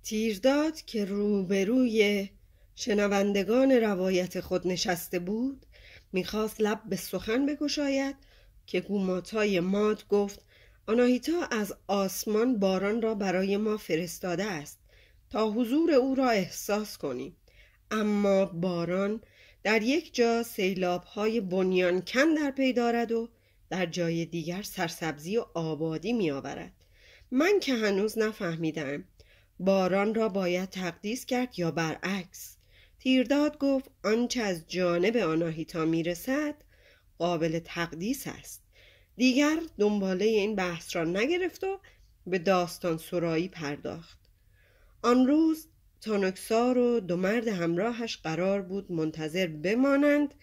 تیرداد که روبروی شنوندگان روایت خود نشسته بود میخواست لب به سخن بگشاید که گوماتای ماد گفت آناهیتا از آسمان باران را برای ما فرستاده است تا حضور او را احساس کنیم، اما باران در یک جا سیلاب‌های بنیانکن در پی دارد و در جای دیگر سرسبزی و آبادی می‌آورد. من که هنوز نفهمیدم باران را باید تقدیس کرد یا برعکس. تیرداد گفت آنچه از جانب آناهیتا میرسد قابل تقدیس است. دیگر دنباله این بحث را نگرفت و به داستان سرایی پرداخت. آن روز تانوکسار و دو مرد همراهش قرار بود منتظر بمانند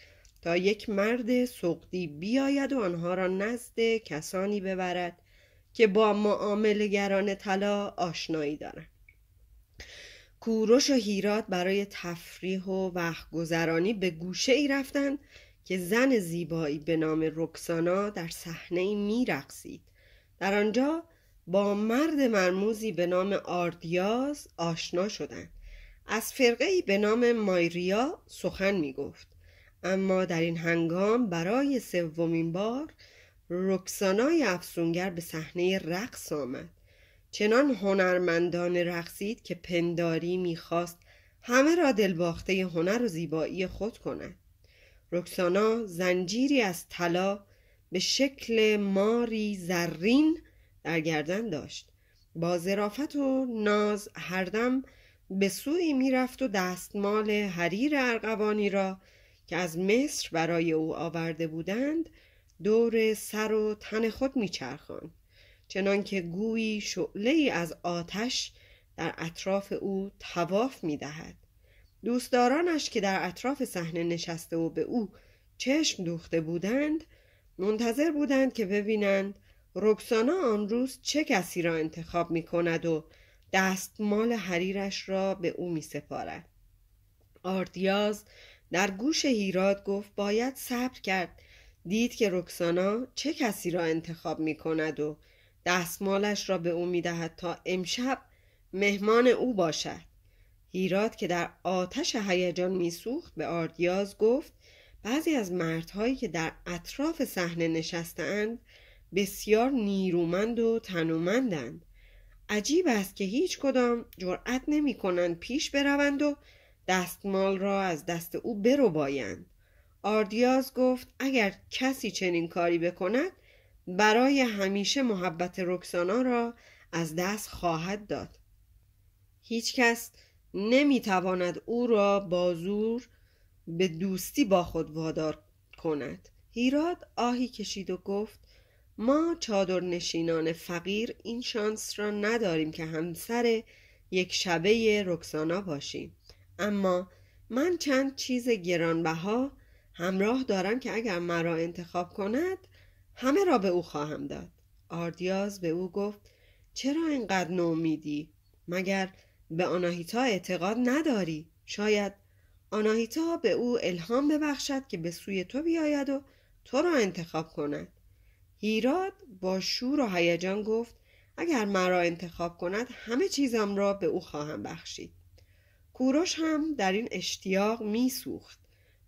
تا یک مرد سقدی بیاید و آنها را نزد کسانی ببرد که با معامله‌گران طلا آشنایی دارند. کوروش و هیراد برای تفریح و وقت گذرانی به گوشه ای رفتند که زن زیبایی به نام رکسانا در صحنه‌ای می‌رقصید. در آنجا با مرد مرموزی به نام آردیاز آشنا شدند. از فرقه‌ای به نام مایریا سخن می‌گفت، اما در این هنگام برای سومین بار رکسانای افسونگر به صحنه رقص آمد. چنان هنرمندانه رقصید که پنداری می‌خواست همه را دلباخته هنر و زیبایی خود کند. رکسانا زنجیری از طلا به شکل ماری زرین در گردن داشت. با ظرافت و ناز هر دم به سوی میرفت و دستمال حریر ارغوانی را که از مصر برای او آورده بودند دور سر و تن خود میچرخاند، چنان که گویی شعله‌ای از آتش در اطراف او طواف میدهد. دوستدارانش که در اطراف صحنه نشسته و به او چشم دوخته بودند منتظر بودند که ببینند رکسانا آن روز چه کسی را انتخاب می کند و دستمال حریرش را به او می سپارد. آردیاز در گوش هیراد گفت باید صبر کرد دید که رکسانا چه کسی را انتخاب می کند و دستمالش را به او می دهد تا امشب مهمان او باشد. هیراد که در آتش هیجان میسوخت به آردیاز گفت بعضی از مردهایی که در اطراف صحنه نشسته‌اند بسیار نیرومند و تنومندند. عجیب است که هیچ کدام جرأت نمی کنند پیش بروند و دستمال را از دست او بربایند. آردیاز گفت اگر کسی چنین کاری بکند برای همیشه محبت رکسانا را از دست خواهد داد. هیچ کس نمیتواند او را با زور به دوستی با خود وادار کند. هیراد آهی کشید و گفت ما چادرنشینان فقیر این شانس را نداریم که همسر یک شبه رکسانا باشیم، اما من چند چیز گرانبها همراه دارم که اگر مرا انتخاب کند همه را به او خواهم داد. آردیاز به او گفت چرا اینقدر نومیدی؟ مگر به آناهیتا اعتقاد نداری؟ شاید آناهیتا به او الهام ببخشد که به سوی تو بیاید و تو را انتخاب کند. هیراد با شور و هیجان گفت اگر مرا انتخاب کند همه چیزم را به او خواهم بخشید. کوروش هم در این اشتیاق میسوخت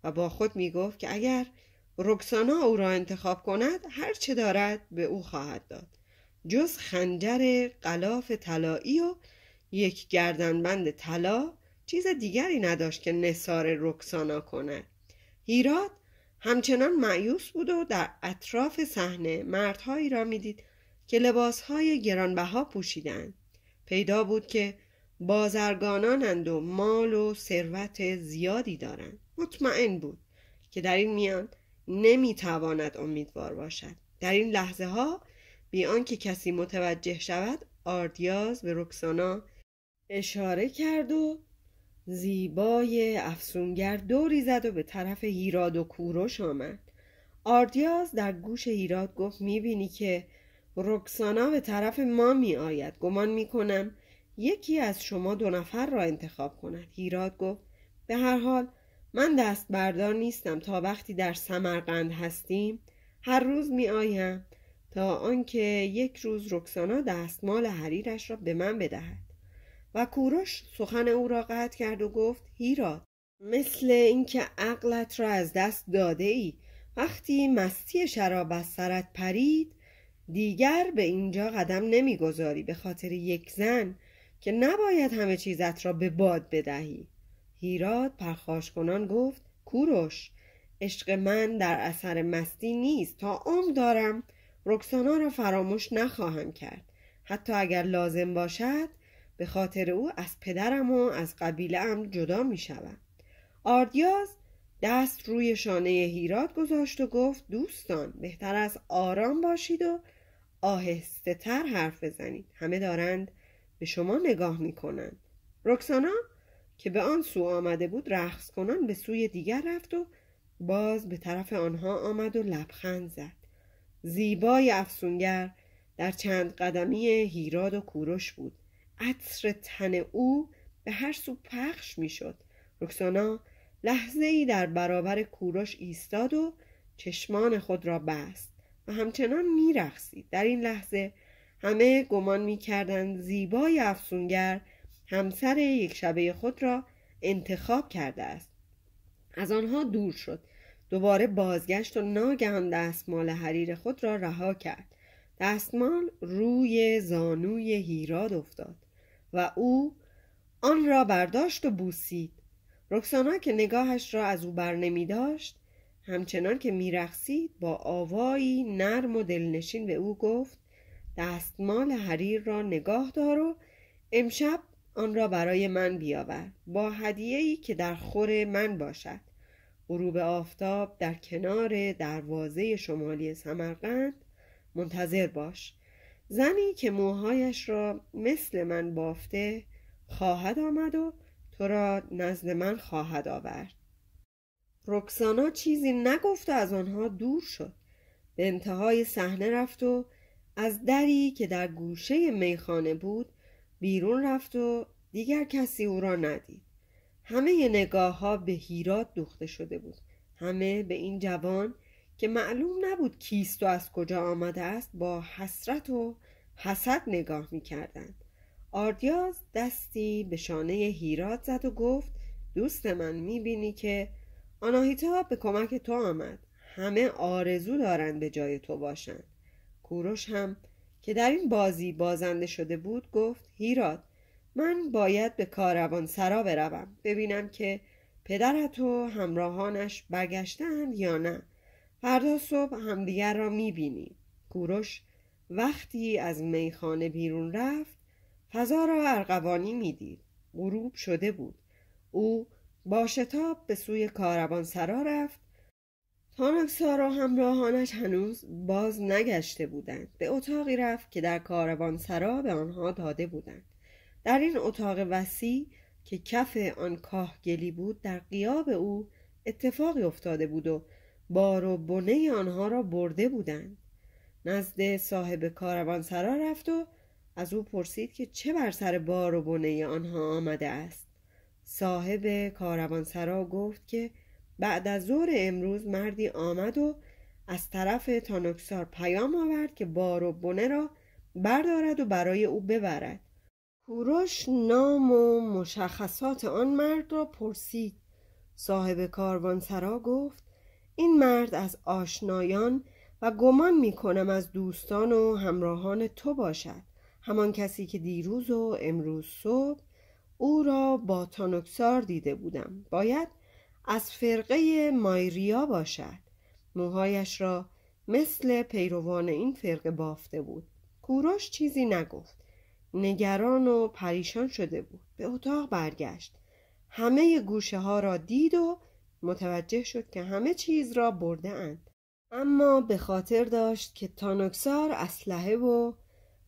و با خود میگفت که اگر رکسانا او را انتخاب کند هر چه دارد به او خواهد داد جز خنجر غلاف طلایی و یک گردنبند طلا. چیز دیگری نداشت که نثار رکسانا کند. هیراد همچنان مایوس بود و در اطراف صحنه مردهایی را میدید که لباسهای گرانبها پوشیدند. پیدا بود که بازرگانانند و مال و ثروت زیادی دارند. مطمئن بود که در این میان نمیتواند امیدوار باشد. در این لحظه ها بی آنکه کسی متوجه شود آردیاز به رکسانا اشاره کرد و زیبای افسونگر دوری زد و به طرف هیراد و کوروش آمد. آردیاز در گوش هیراد گفت میبینی که رکسانا به طرف ما می آید. گمان میکنم یکی از شما دو نفر را انتخاب کند. هیراد گفت به هر حال من دست بردار نیستم. تا وقتی در سمرقند هستیم هر روز می آیم تا آنکه یک روز رکسانا دستمال حریرش را به من بدهد. و کوروش سخن او را قطع کرد و گفت هیراد، مثل اینکه عقلت را از دست داده ای. وقتی مستی شراب از سرت پرید دیگر به اینجا قدم نمیگذاری به خاطر یک زن که نباید همه چیزت را به باد بدهی. هیراد پرخاش کنان گفت کوروش، عشق من در اثر مستی نیست. تا عمر دارم رکسانا را فراموش نخواهم کرد، حتی اگر لازم باشد به خاطر او از پدرم و از قبیله‌ام جدا می شوم. آردیاز دست روی شانه هیراد گذاشت و گفت دوستان، بهتر است آرام باشید و آهسته تر حرف بزنید. همه دارند به شما نگاه می کنند. رکسانا که به آن سو آمده بود رقص کنان به سوی دیگر رفت و باز به طرف آنها آمد و لبخند زد. زیبای افسونگر در چند قدمی هیراد و کوروش بود. عطر تن او به هر سو پخش می شد. رکسانا لحظه ای در برابر کوروش ایستاد و چشمان خود را بست و همچنان می رقصید. در این لحظه همه گمان می کردند زیبای افسونگر همسر یک شبه خود را انتخاب کرده است. از آنها دور شد، دوباره بازگشت و ناگهان دستمال حریر خود را رها کرد. دستمال روی زانوی هیراد افتاد و او آن را برداشت و بوسید. رکسانا که نگاهش را از او بر نمی داشت همچنان که می رقصید با آوایی نرم و دلنشین به او گفت دستمال حریر را نگاه دار و امشب آن را برای من بیاور با هدیه‌ای که در خور من باشد. غروب آفتاب در کنار دروازه شمالی سمرقند منتظر باش. زنی که موهایش را مثل من بافته خواهد آمد و تو را نزد من خواهد آورد. رکسانا چیزی نگفت و از آنها دور شد. به انتهای صحنه رفت و از دری که در گوشه میخانه بود بیرون رفت و دیگر کسی او را ندید. همه نگاه ها به هیراد دوخته شده بود. همه به این جوان که معلوم نبود کیست و از کجا آمده است با حسرت و حسد نگاه می کردند. آردیاز دستی به شانه هیراد زد و گفت دوست من، می بینی که آناهیتا به کمک تو آمد. همه آرزو دارند به جای تو باشند. کوروش هم که در این بازی بازنده شده بود گفت هیراد، من باید به کاروانسرا بروم ببینم که پدرت و همراهانش برگشتند یا نه. فردا صبح همدیگر را میبینیم. کوروش وقتی از میخانه بیرون رفت فضا را ارغوانی میدید. غروب شده بود. او با شتاب به سوی کاروانسرا رفت. تانکسار و همراهانش هنوز باز نگشته بودند. به اتاقی رفت که در کاروانسرا به آنها داده بودند. در این اتاق وسیع که کف آن کاهگلی بود در غیاب او اتفاقی افتاده بود و بار و بنه آنها را برده بودند. نزد صاحب کاروانسرا رفت و از او پرسید که چه بر سر بار و بنه آنها آمده است. صاحب کاروانسرا گفت که بعد از ظهر امروز مردی آمد و از طرف تانکسار پیام آورد که بار و بنه را بردارد و برای او ببرد. کوروش نام و مشخصات آن مرد را پرسید. صاحب کاروانسرا گفت این مرد از آشنایان و گمان می کنم از دوستان و همراهان تو باشد. همان کسی که دیروز و امروز صبح او را با تانکسار دیده بودم. باید از فرقه مایریا باشد. موهایش را مثل پیروان این فرقه بافته بود. کوروش چیزی نگفت. نگران و پریشان شده بود. به اتاق برگشت. همه گوشه ها را دید و متوجه شد که همه چیز را برده اند. اما به خاطر داشت که تانکسار اسلحه و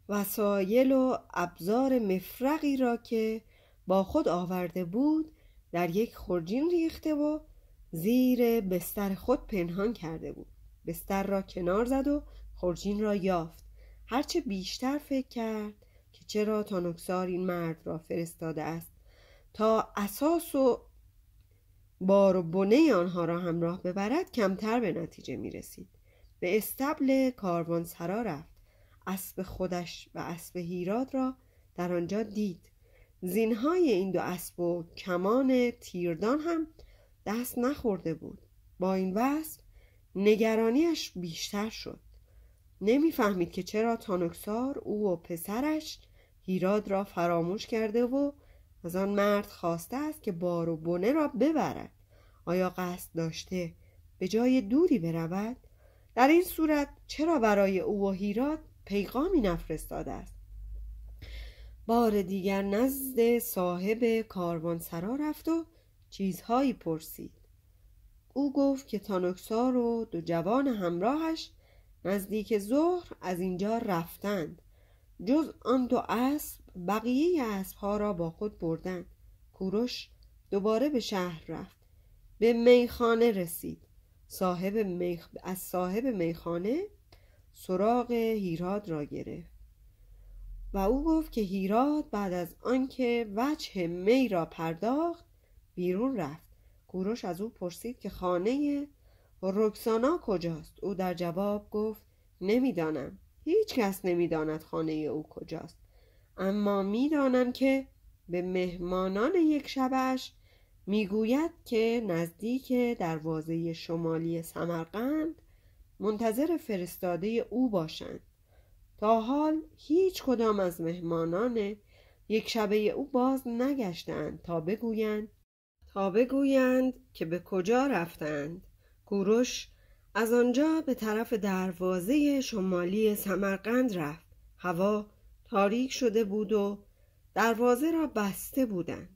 وسایل و ابزار مفرقی را که با خود آورده بود در یک خورجین ریخته و زیر بستر خود پنهان کرده بود. بستر را کنار زد و خورجین را یافت. هرچه بیشتر فکر کرد که چرا تانکسار این مرد را فرستاده است تا اساس و بار و بنه آنها را همراه ببرد کمتر به نتیجه می رسید. به استبل کاروانسرا رفت. اسب خودش و اسب هیراد را در آنجا دید. زینهای این دو اسب و کمان تیردان هم دست نخورده بود. با این وصف نگرانیش بیشتر شد. نمیفهمید که چرا تانوکسار او و پسرش هیراد را فراموش کرده و از آن مرد خواسته است که بار و بنه را ببرد. آیا قصد داشته به جای دوری برود؟ در این صورت چرا برای او و هیراد پیغامی نفرستاده است؟ بار دیگر نزد صاحب کاروانسرا رفت و چیزهایی پرسید. او گفت که تانوکسار و دو جوان همراهش نزدیک ظهر از اینجا رفتند. جز آن دو اسب بقیه اسبها را با خود بردند. کوروش دوباره به شهر رفت. به میخانه رسید. از صاحب میخانه سراغ هیراد را گرفت و او گفت که هیراد بعد از آنکه وجه می را پرداخت بیرون رفت. کوروش از او پرسید که خانه رکسانا کجاست؟ او در جواب گفت نمیدانم. هیچ کس نمیداند خانه او کجاست، اما میدانم که به مهمانان یک شبش میگوید که نزدیک دروازه شمالی سمرقند منتظر فرستاده او باشند. تا حال هیچ کدام از مهمانان یک شبه او باز نگشتند تا بگویند که به کجا رفتند. کوروش از آنجا به طرف دروازه شمالی سمرقند رفت. هوا تاریک شده بود و دروازه را بسته بودند.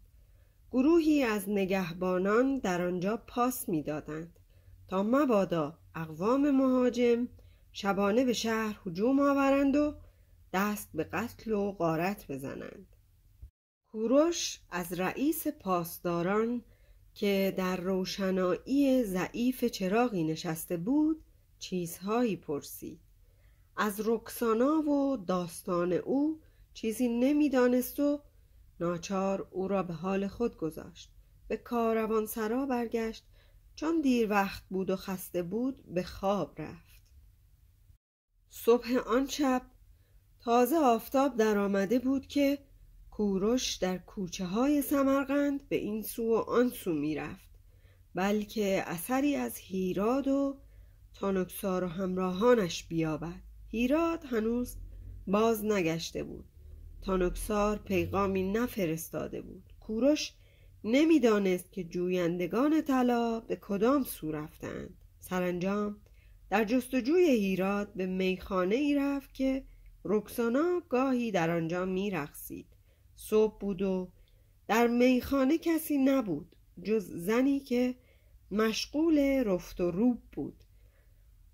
گروهی از نگهبانان در آنجا پاس می‌دادند تا مبادا اقوام مهاجم شبانه به شهر هجوم آورند و دست به قتل و غارت بزنند. کوروش از رئیس پاسداران که در روشنایی ضعیف چراغی نشسته بود چیزهایی پرسید. از رکسانا و داستان او چیزی نمی‌دانست و ناچار او را به حال خود گذاشت. به کاروانسرا برگشت. چون دیر وقت بود و خسته بود به خواب رفت. صبح آن شب تازه آفتاب در آمده بود که کوروش در کوچه های سمرقند به این سو و آن سو می رفت، بلکه اثری از هیراد و تانوکسار و همراهانش بیابد. هیراد هنوز باز نگشته بود. تانوکسار پیغامی نفرستاده بود. کوروش نمیدانست که جویندگان طلا به کدام سو رفتند. سرانجام در جستجوی هیراد به میخانه ای رفت که رکسانا گاهی در آنجا میرقصید. صبح بود و در میخانه کسی نبود جز زنی که مشغول رفت و روب بود.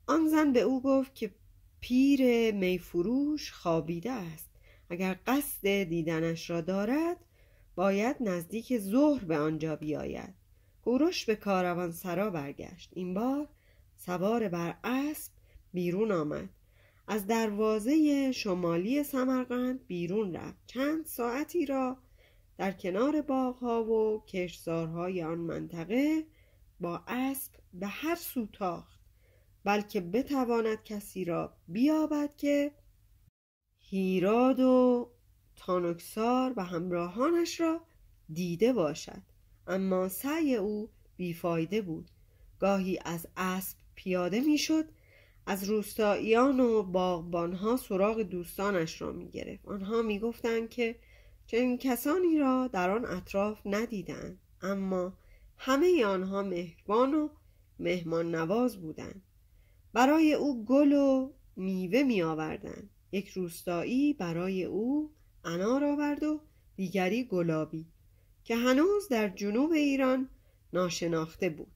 آن زن به او گفت که پیر میفروش خوابیده است. اگر قصد دیدنش را دارد باید نزدیک ظهر به آنجا بیاید. کوروش به کاروانسرا برگشت. این بار سوار بر اسب بیرون آمد. از دروازه شمالی سمرقند بیرون رفت. چند ساعتی را در کنار باغ‌ها و کشتزارهای آن منطقه با اسب به هر سو تاخت، بلکه بتواند کسی را بیابد که هیراد و تانوکسار و همراهانش را دیده باشد. اما سعی او بیفایده بود. گاهی از اسب پیاده میشد، از روستاییان و باغبانها سراغ دوستانش را می گرفت. آنها می گفتند که چنین کسانی را در آن اطراف ندیدند، اما همه آنها مهربان و مهمان نواز بودند. برای او گل و میوه می آوردند. یک روستایی برای او انار آورد و دیگری گلابی که هنوز در جنوب ایران ناشناخته بود.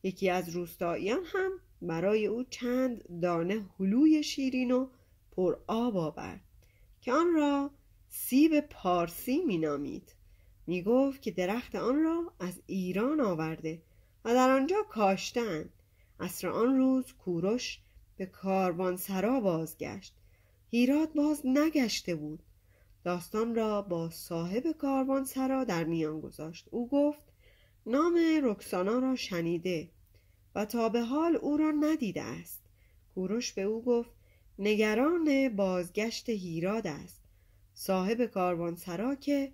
یکی از روستاییان هم برای او چند دانه هلوی شیرین و پر آب آورد که آن را سیب پارسی می نامید. می گفت که درخت آن را از ایران آورده و در آنجا کاشتند. عصر آن روز کوروش به کاروانسرا بازگشت. هیراد باز نگشته بود. داستان را با صاحب کاروانسرا در میان گذاشت. او گفت نام رکسانا را شنیده و تا به حال او را ندیده است. کوروش به او گفت نگران بازگشت هیراد است. صاحب کاروانسرا که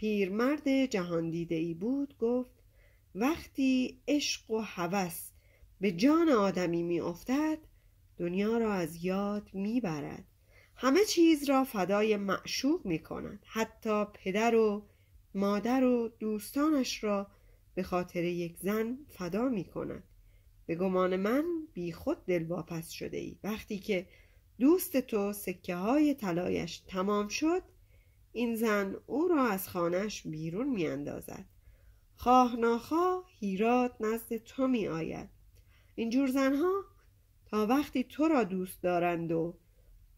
پیرمرد جهان دیده‌ای بود گفت وقتی عشق و هوس به جان آدمی می افتد دنیا را از یاد می برد. همه چیز را فدای معشوق می کند، حتی پدر و مادر و دوستانش را به خاطر یک زن فدا می کند. به گمان من بی خود دلواپس شده ای. وقتی که دوست تو سکه های طلایش تمام شد این زن او را از خانه‌اش بیرون می اندازد. خواه ناخواه هیرات نزد تو می آید. اینجور زنها تا وقتی تو را دوست دارند و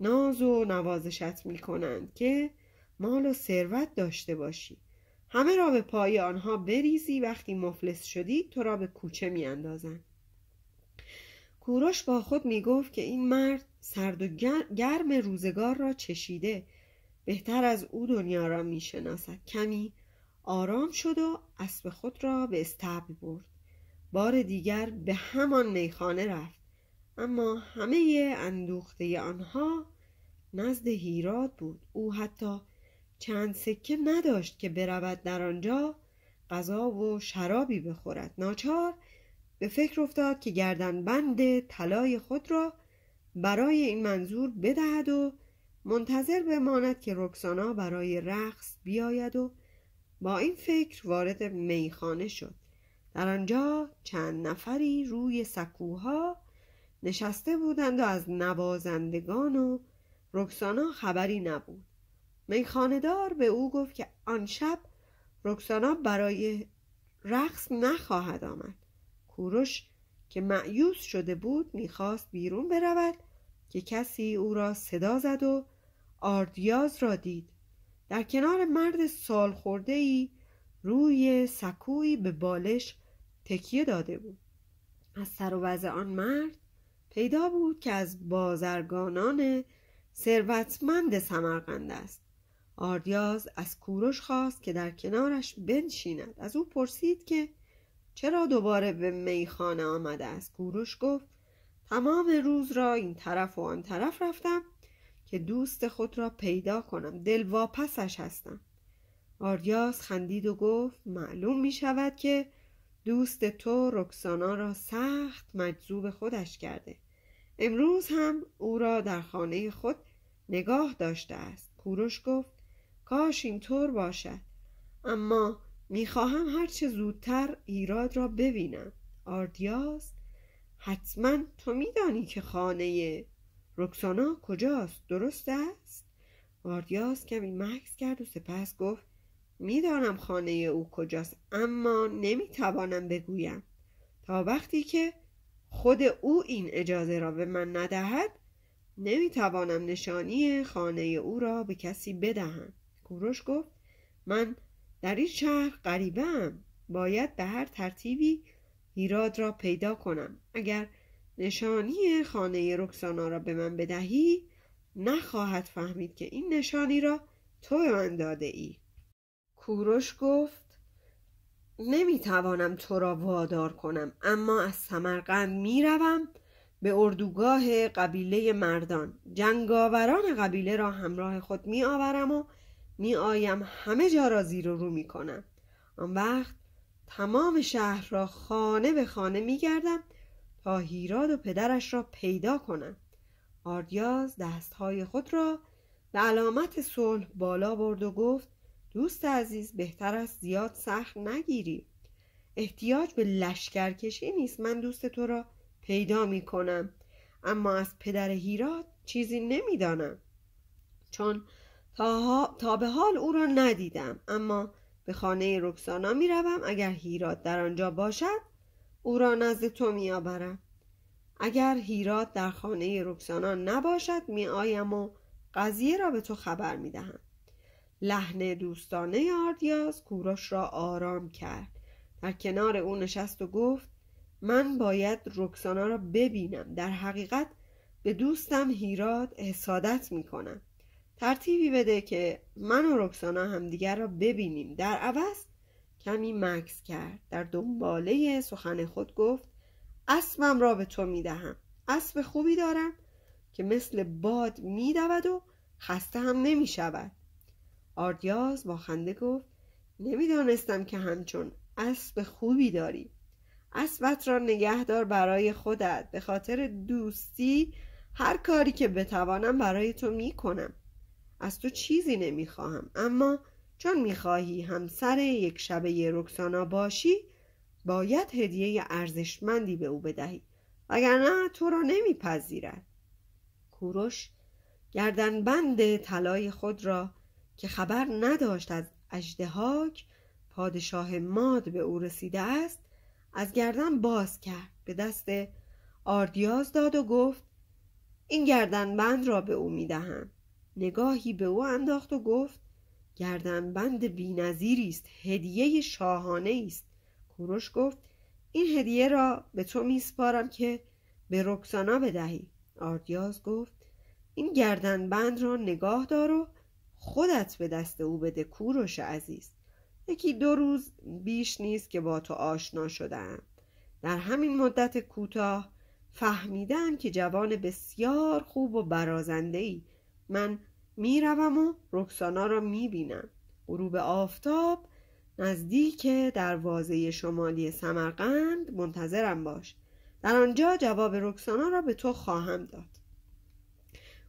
ناز و نوازشت می کنند که مال و ثروت داشته باشی، همه را به پای آنها بریزی، وقتی مفلس شدی تو را به کوچه می اندازند. کوروش با خود می گفت که این مرد سرد و گرم روزگار را چشیده، بهتر از او دنیا را می شناسد. کمی آرام شد و اسب خود را به استبل برد. بار دیگر به همان میخانه رفت، اما همه اندوخته آنها نزد هیرات بود. او حتی چند سکه نداشت که برود در آنجا غذا و شرابی بخورد. ناچار به فکر افتاد که گردنبند طلای خود را برای این منظور بدهد و منتظر بماند که رکسانا برای رقص بیاید و با این فکر وارد میخانه شد. در آنجا چند نفری روی سکوها نشسته بودند و از نوازندگان و رکسانا خبری نبود. میخانه‌دار به او گفت که آن شب رکسانا برای رقص نخواهد آمد. کوروش که مأیوس شده بود میخواست بیرون برود که کسی او را صدا زد و آردیاز را دید. در کنار مرد سال خورده‌ای روی سکویی به بالش تکیه داده بود. از سر و وضع آن مرد پیدا بود که از بازرگانان ثروتمند سمرقند است. آردیاز از کوروش خواست که در کنارش بنشیند. از او پرسید که چرا دوباره به میخانه آمده است. کوروش گفت تمام روز را این طرف و آن طرف رفتم که دوست خود را پیدا کنم، دلواپسش هستم. آردیاز خندید و گفت معلوم می شود که دوست تو رکسانا را سخت مجذوب خودش کرده. امروز هم او را در خانه خود نگاه داشته است. کوروش گفت کاش اینطور باشد، اما میخواهم هرچه زودتر هیرات را ببینم. آردیاز حتما تو میدانی که خانه رکسانا کجاست، درست است؟ آردیاز کمی مکث کرد و سپس گفت میدانم خانه او کجاست، اما نمیتوانم بگویم تا وقتی که خود او این اجازه را به من ندهد. نمیتوانم نشانی خانه او را به کسی بدهم. کوروش گفت من در این شهر غریبه‌ام، باید به هر ترتیبی هیرات را پیدا کنم. اگر نشانی خانه رکسانا را به من بدهی نخواهد فهمید که این نشانی را تو به من داده ای. کوروش گفت نمیتوانم تو را وادار کنم، اما از سمرقند میروم به اردوگاه قبیله مردان. جنگاوران قبیله را همراه خود می آورم و می آیم همه جا را زیر و رو می کنم. آن وقت تمام شهر را خانه به خانه می گردم تا هیراد و پدرش را پیدا کنم. آردیاز دستهای خود را به علامت صلح بالا برد و گفت دوست عزیز، بهتر است زیاد سخت نگیری. احتیاج به لشکرکشی نیست. من دوست تو را پیدا می کنم، اما از پدر هیرات چیزی نمی دانم، چون تا به حال او را ندیدم. اما به خانه رکسانا می روم. اگر هیرات در آنجا باشد او را نزد تو می آورم. اگر هیرات در خانه رکسانا نباشد می آیم و قضیه را به تو خبر می دهم. لحن دوستانه آردیاز کوروش را آرام کرد. در کنار او نشست و گفت من باید رکسانا را ببینم. در حقیقت به دوستم هیرات حسادت می کنم. ترتیبی بده که من و رکسانا همدیگر را ببینیم. در عوض کمی مکث کرد. در دنباله سخن خود گفت اسبم را به تو می دهم. اسب خوبی دارم که مثل باد می دود و خسته هم نمی شود. آردیاز با خنده گفت نمیدانستم که همچون اسب خوبی داری. اسبت را نگهدار برای خودت. به خاطر دوستی هر کاری که بتوانم برای تو میکنم. از تو چیزی نمیخواهم، اما چون میخواهی همسر یک شبه رکسانا باشی باید هدیه ارزشمندی به او بدهی، وگرنه تو را نمیپذیرد. کوروش گردنبند طلای خود را که خبر نداشت از اژدهاک پادشاه ماد به او رسیده است از گردن باز کرد، به دست آردیاز داد و گفت این گردنبند را به او میدهم. نگاهی به او انداخت و گفت گردنبند بی‌نظیری است، هدیه شاهانه است. کوروش گفت این هدیه را به تو میسپارم که به رکسانا بدهی. آردیاز گفت این گردنبند را نگاه دار و خودت به دست او بده. کوروش عزیز، 1-2 روز بیش نیست که با تو آشنا شدم. در همین مدت کوتاه فهمیدم که جوان بسیار خوب و برازنده‌ای. من میروم و رکسانا را میبینم. غروب آفتاب نزدیک دروازه شمالی سمرقند منتظرم باش. در آنجا جواب رکسانا را به تو خواهم داد.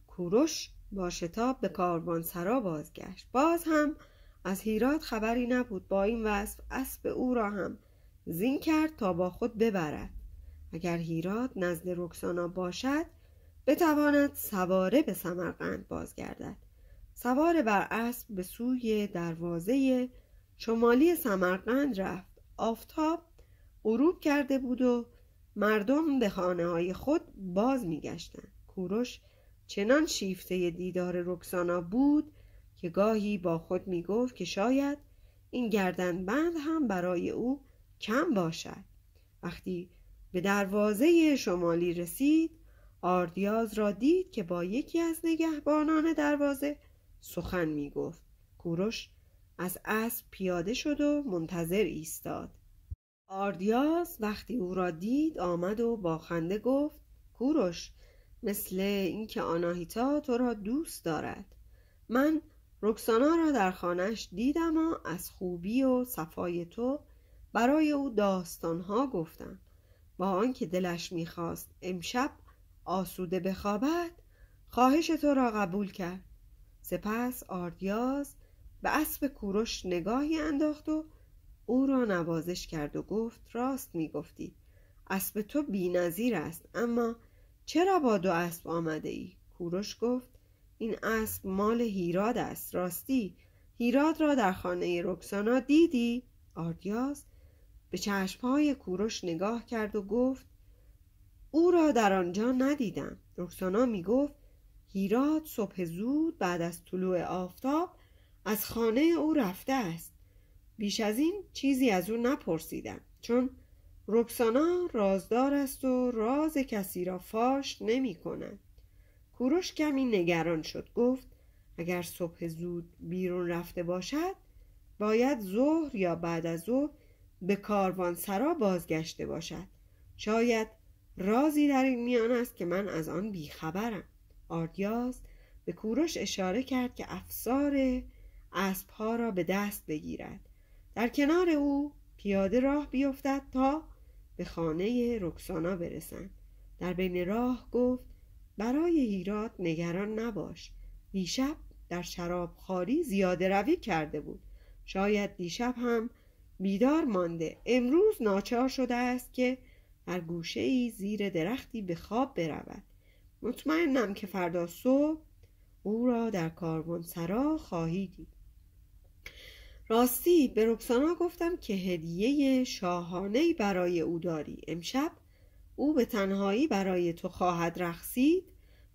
کوروش با شتاب به کاروانسرا بازگشت. باز هم از هیرات خبری نبود. با این وصف اسب او را هم زین کرد تا با خود ببرد. اگر هیرات نزد رکسانا باشد بتواند سواره به سمرقند بازگردد. سوار بر اسب به سوی دروازه شمالی سمرقند رفت. آفتاب غروب کرده بود و مردم به خانه‌های خود باز می‌گشتند. کوروش چنان شیفته دیدار رکسانا بود که گاهی با خود می‌گفت که شاید این گردنبند هم برای او کم باشد. وقتی به دروازه شمالی رسید آردیاز را دید که با یکی از نگهبانان دروازه سخن می‌گفت. کوروش از اسب پیاده شد و منتظر ایستاد. آردیاز وقتی او را دید آمد و با خنده گفت کوروش، مثل اینکه آناهیتا تو را دوست دارد. من رکسانا را در خانه‌اش دیدم و از خوبی و صفای تو برای او داستانها گفتم. با آنکه دلش می‌خواست امشب آسوده بخوابد خواهش تو را قبول کرد. سپس آردیاز به اسب کوروش نگاهی انداخت و او را نوازش کرد و گفت راست می‌گفتی. اسب تو بی‌نظیر است، اما چرا با 2 اسب آمده ای؟ کوروش گفت این اسب مال هیراد است. راستی هیراد را در خانه رکسانا دیدی؟ آردیاز به چشمهای کوروش نگاه کرد و گفت او را در آنجا ندیدم. رکسانا می گفت هیراد صبح زود بعد از طلوع آفتاب از خانه او رفته است. بیش از این چیزی از او نپرسیدم، چون رکسانا رازدار است و راز کسی را فاش نمی کند. کوروش کمی نگران شد. گفت اگر صبح زود بیرون رفته باشد باید ظهر یا بعد از ظهر به کاروانسرا بازگشته باشد. شاید رازی در این میان است که من از آن بیخبرم. آردیاز به کوروش اشاره کرد که افسار اسبها را به دست بگیرد. در کنار او پیاده راه بیفتد تا به خانه رکسانا برسند. در بین راه گفت برای هیرات نگران نباش. دیشب در شرابخواری زیاده روی کرده بود. شاید دیشب هم بیدار مانده. امروز ناچار شده است که در گوشه‌ای زیر درختی به خواب برود. مطمئنم که فردا صبح او را در کاروانسرا خواهی دید. راستی به رکسانا گفتم که هدیه شاهانه‌ای برای او داری. امشب او به تنهایی برای تو خواهد رقصید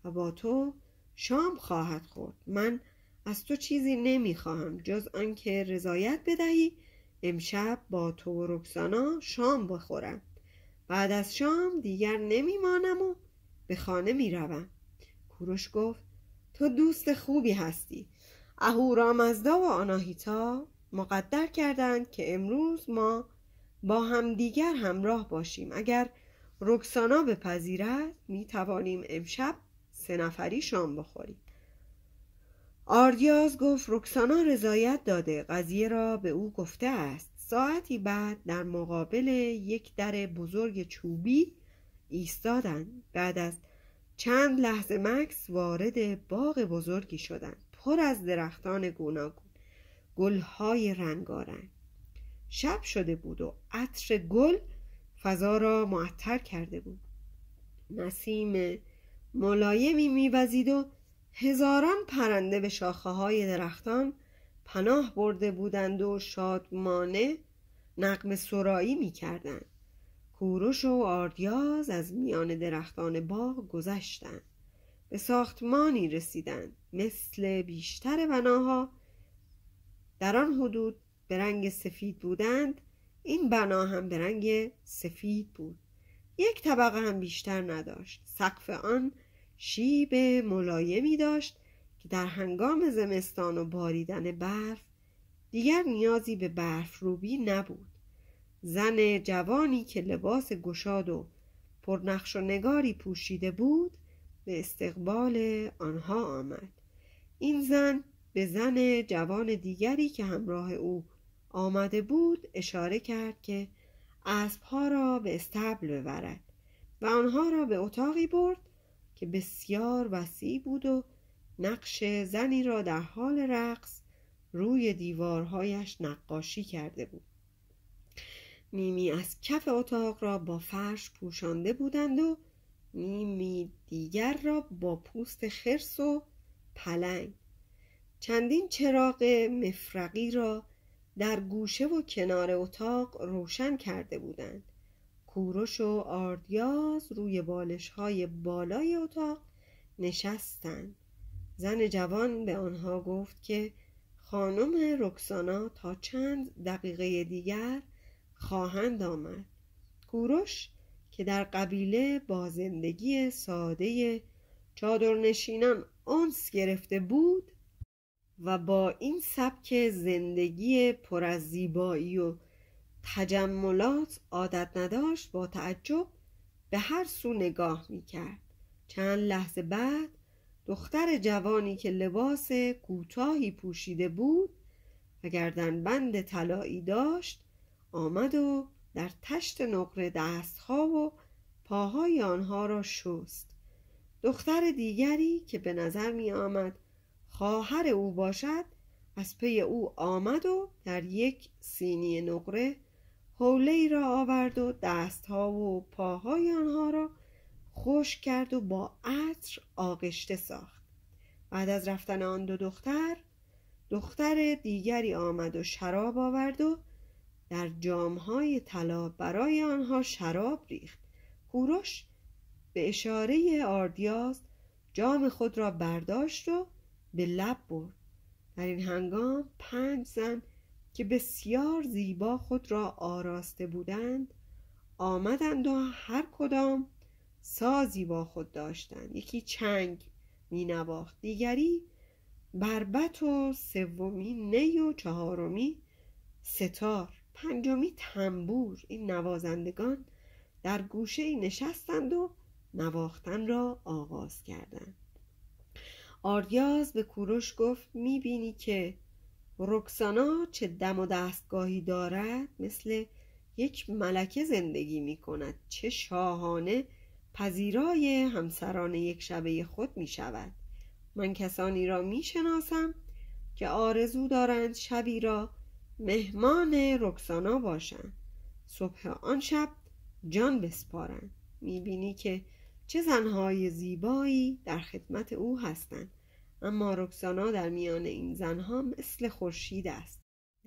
و با تو شام خواهد خورد. من از تو چیزی نمیخواهم جز آنکه رضایت بدهی امشب با تو و رکسانا شام بخورم. بعد از شام دیگر نمیمانم و به خانه میروم. کوروش گفت تو دوست خوبی هستی. اهورامزدا و آناهیتا مقدر کردند که امروز ما با هم دیگر همراه باشیم. اگر رکسانا بپذیرد می توانیم امشب 3 نفری شام بخوریم. آردیاز گفت رکسانا رضایت داده، قضیه را به او گفته است. ساعتی بعد در مقابل یک در بزرگ چوبی ایستادند. بعد از چند لحظه مکث وارد باغ بزرگی شدند، پر از درختان گوناگون، گلهای رنگارنگ. شب شده بود و عطر گل فضا را معطر کرده بود. نسیم ملایمی میوزید و هزاران پرنده به شاخه‌های درختان پناه برده بودند و شادمانه نغمه سرایی می‌کردند. کوروش و آردیاز از میان درختان باغ گذشتند. به ساختمانی رسیدند. مثل بیشتر بناها در آن حدود به رنگ سفید بودند، این بنا هم به رنگ سفید بود. یک طبقه هم بیشتر نداشت. سقف آن شیب ملایمی داشت که در هنگام زمستان و باریدن برف دیگر نیازی به برف روبی نبود. زن جوانی که لباس گشاد و پرنقش و نگاری پوشیده بود به استقبال آنها آمد. این زن به زن جوان دیگری که همراه او آمده بود اشاره کرد که اسبها را به استبل ببرد و آنها را به اتاقی برد که بسیار وسیع بود و نقش زنی را در حال رقص روی دیوارهایش نقاشی کرده بود. نیمی از کف اتاق را با فرش پوشانده بودند و نیمی دیگر را با پوست خرس و پلنگ. چندین چراغ مفرقی را در گوشه و کنار اتاق روشن کرده بودند. کوروش و آردیاز روی بالش‌های بالای اتاق نشستند. زن جوان به آنها گفت که خانم رکسانا تا چند دقیقه دیگر خواهند آمد. کوروش که در قبیله با زندگی ساده چادرنشینان انس گرفته بود و با این سبک زندگی پر از زیبایی و تجملات عادت نداشت، با تعجب به هر سو نگاه می‌کرد. چند لحظه بعد دختر جوانی که لباس کوتاهی پوشیده بود و گردنبند طلایی داشت آمد و در تشت نقره دستها و پاهای آنها را شست. دختر دیگری که به نظر می آمد خواهر او باشد از پی او آمد و در یک سینی نقره حوله‌ای را آورد و دستها و پاهای آنها را خشک کرد و با عطر آغشته ساخت. بعد از رفتن آن دو دختر دیگری آمد و شراب آورد و در جامهای طلا برای آنها شراب ریخت. کوروش به اشاره آردیاز جام خود را برداشت و به لب برد. در این هنگام 5 زن که بسیار زیبا خود را آراسته بودند آمدند و هر کدام سازی با خود داشتند. یکی چنگ می نواخت، دیگری بربط و سومی نی و چهارمی ستار، پنجمی تنبور. این نوازندگان در گوشه‌ای نشستند و نواختن را آغاز کردند. آردیاز به کوروش گفت می‌بینی که رکسانا چه دم و دستگاهی دارد، مثل یک ملکه زندگی می‌کند، چه شاهانه پذیرای همسران یک شبه خود می‌شود. من کسانی را می‌شناسم که آرزو دارند شبی را مهمان رکسانا باشند، صبح آن شب جان بسپارند. می‌بینی که چه زنهای زیبایی در خدمت او هستند، اما رکسانا در میان این زنها مثل خورشید است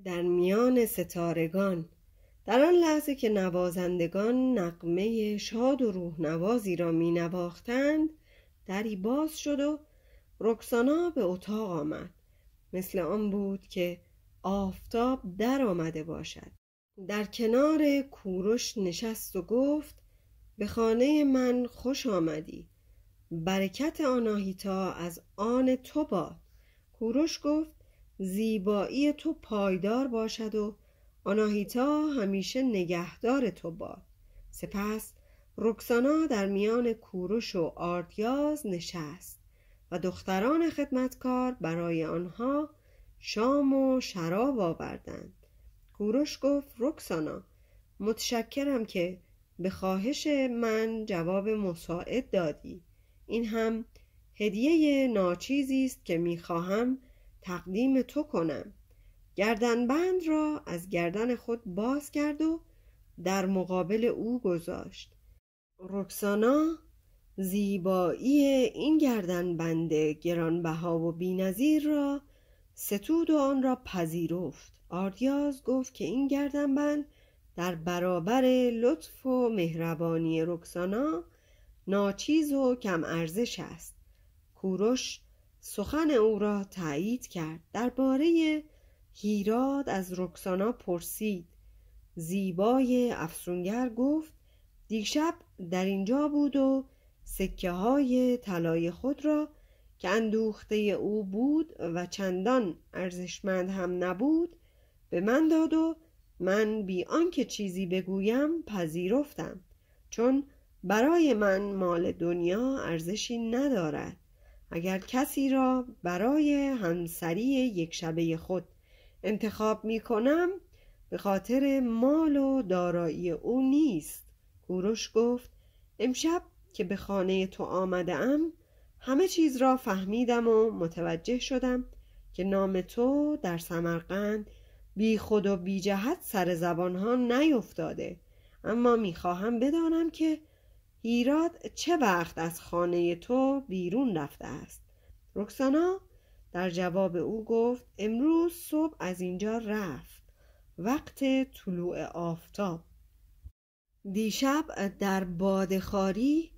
در میان ستارگان. در آن لحظه که نوازندگان نغمه شاد و روح نوازی را می نواختند دری باز شد و رکسانا به اتاق آمد. مثل آن بود که آفتاب در آمده باشد. در کنار کوروش نشست و گفت به خانه من خوش آمدی، برکت آناهیتا از آن تو باد. کوروش گفت زیبایی تو پایدار باشد و آناهیتا همیشه نگهدار تو باد. سپس رکسانا در میان کوروش و آردیاز نشست و دختران خدمتکار برای آنها شام و شراب آوردند. کوروش گفت رکسانا، متشکرم که به خواهش من جواب مساعد دادی. این هم هدیه ناچیزی است که میخواهم تقدیم تو کنم. گردنبند را از گردن خود باز کرد و در مقابل او گذاشت. رکسانا زیبایی این گردنبند گرانبها و بی‌نظیر را ستود و آن را پذیرفت. آریاز گفت که این گردنبند در برابر لطف و مهربانی رکسانا ناچیز و کم ارزش است. کوروش سخن او را تایید کرد. درباره هیراد از رکسانا پرسید. زیبای افسونگر گفت دیشب در اینجا بود و سکه های طلای خود را که اندوخته او بود و چندان ارزشمند هم نبود به من داد و من بی آنکه چیزی بگویم پذیرفتم، چون برای من مال دنیا ارزشی ندارد. اگر کسی را برای همسری یک شبه خود انتخاب می کنم به خاطر مال و دارایی او نیست. کوروش گفت امشب که به خانه تو آمدم همه چیز را فهمیدم و متوجه شدم که نام تو در سمرقند بی خود و بی جهت سر زبانها نیفتاده، اما میخواهم بدانم که هیراد چه وقت از خانه تو بیرون رفته است. رکسانا در جواب او گفت امروز صبح از اینجا رفت، وقت طلوع آفتاب. دیشب در بادخواری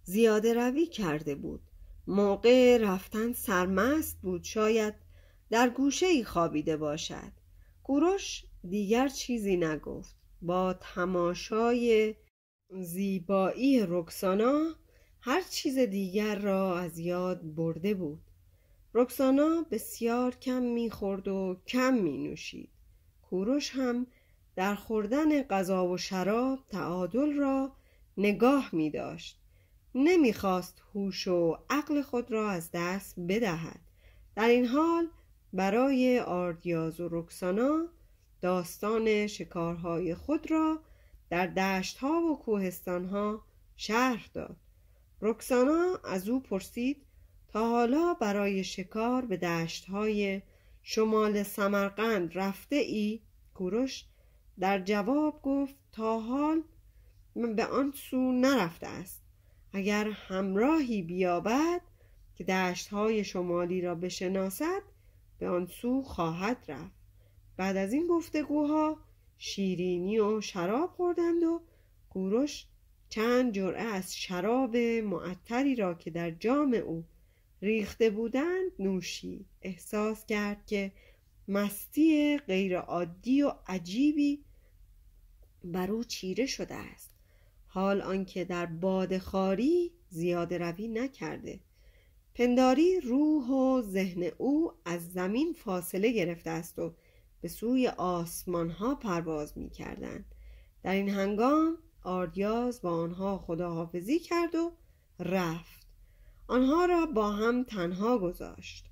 زیاده روی کرده بود. موقع رفتن سرمست بود، شاید در گوشه‌ای خوابیده باشد. کوروش دیگر چیزی نگفت. با تماشای زیبایی رکسانا هر چیز دیگر را از یاد برده بود. رکسانا بسیار کم می‌خورد و کم می‌نوشید. کوروش هم در خوردن غذا و شراب تعادل را نگاه می‌داشت. نمی‌خواست هوش و عقل خود را از دست بدهد. در این حال برای آردیاز و رکسانا داستان شکارهای خود را در دشت‌ها و کوهستان‌ها شرح داد. رکسانا از او پرسید تا حالا برای شکار به دشت‌های شمال سمرقند رفته ای؟ کوروش در جواب گفت تا حال به آن سو نرفته است. اگر همراهی بیابد که دشت‌های شمالی را بشناسد به آن سو خواهد رفت. بعد از این گفتگوها شیرینی و شراب خوردند و کوروش چند جرعه از شراب معطری را که در جام او ریخته بودند نوشید. احساس کرد که مستی غیر عادی و عجیبی بر او چیره شده است، حال آنکه در بادخواری زیاده روی نکرده. پنداری روح و ذهن او از زمین فاصله گرفته است و به سوی آسمان ها پرواز می کردند. در این هنگام آردیاز با آنها خداحافظی کرد و رفت. آنها را با هم تنها گذاشت.